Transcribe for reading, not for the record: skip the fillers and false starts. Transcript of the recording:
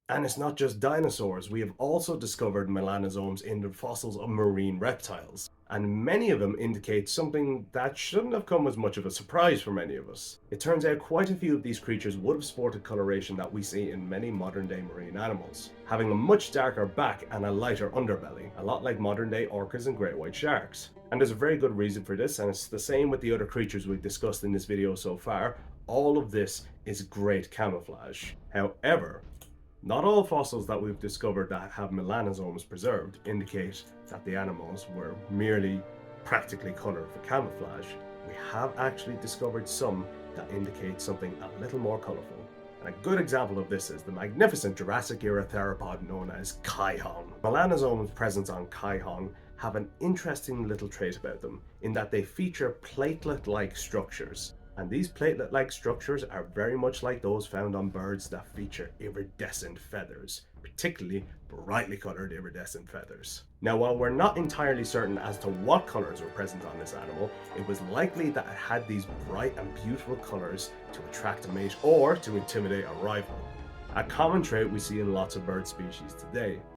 And it's not just dinosaurs, we have also discovered melanosomes in the fossils of marine reptiles, and many of them indicate something that shouldn't have come as much of a surprise for many of us. It turns out quite a few of these creatures would have sported coloration that we see in many modern day marine animals, having a much darker back and a lighter underbelly, a lot like modern day orcas and great white sharks. And there's a very good reason for this, and it's the same with the other creatures we've discussed in this video so far. All of this is great camouflage. However, not all fossils that we've discovered that have melanosomes preserved indicate that the animals were merely practically coloured for camouflage. We have actually discovered some that indicate something a little more colourful. And a good example of this is the magnificent Jurassic era theropod known as Kaihon. Melanosomes present on Kaihon have an interesting little trait about them in that they feature platelet-like structures. And these platelet-like structures are very much like those found on birds that feature iridescent feathers, particularly brightly coloured iridescent feathers. Now, while we're not entirely certain as to what colours were present on this animal, it was likely that it had these bright and beautiful colours to attract a mate or to intimidate a rival, a common trait we see in lots of bird species today.